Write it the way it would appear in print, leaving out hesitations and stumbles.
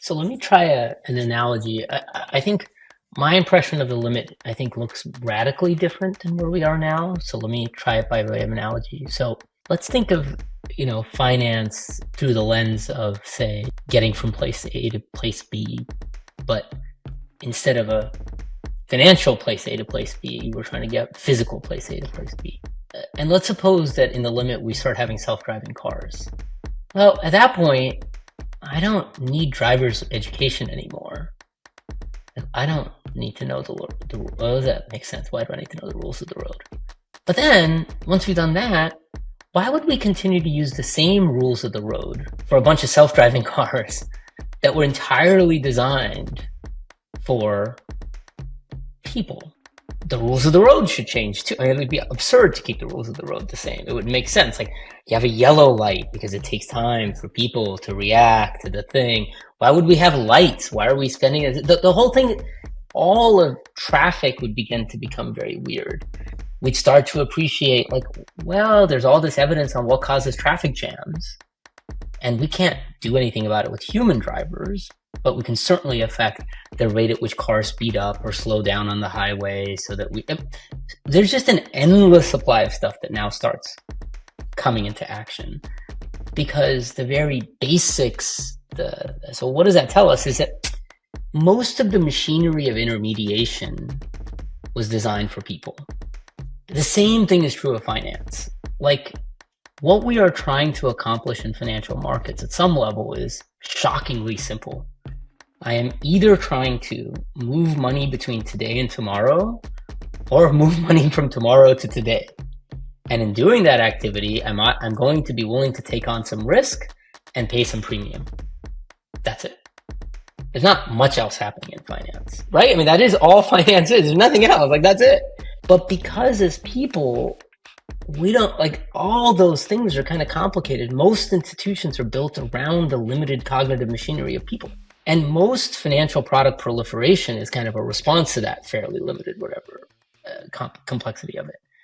So let me try an analogy. I think my impression of the limit, I think, looks radically different than where we are now. So let me try it by way of analogy. So let's think of, finance through the lens of, say, getting from place A to place B, but instead of a financial place A to place B, we're trying to get physical place A to place B. And let's suppose that in the limit we start having self-driving cars. Well, at that point, I don't need driver's education anymore. I don't need to know that makes sense. Why do I need to know the rules of the road? But then, once we've done that, why would we continue to use the same rules of the road for a bunch of self-driving cars that were entirely designed for people? The rules of the road should change too. I mean, it would be absurd to keep the rules of the road the same. It would make sense. Like, you have a yellow light because it takes time for people to react to the thing. Why would we have lights? Why are we spending it? The whole thing, all of traffic would begin to become very weird. We'd start to appreciate, like, well, there's all this evidence on what causes traffic jams, and we can't do anything about it with human drivers, but we can certainly affect the rate at which cars speed up or slow down on the highway, so that there's just an endless supply of stuff that now starts coming into action, because the very basics, so what does that tell us is that most of the machinery of intermediation was designed for people. The same thing is true of finance. Like, what we are trying to accomplish in financial markets at some level is shockingly simple. I am either trying to move money between today and tomorrow, or move money from tomorrow to today. And in doing that activity, I'm going to be willing to take on some risk and pay some premium. That's it. There's not much else happening in finance, right? I mean, that is all finance is. There's nothing else. Like, that's it. But because as people, we don't, like, all those things are kind of complicated. Most institutions are built around the limited cognitive machinery of people. And most financial product proliferation is kind of a response to that fairly limited, complexity of it.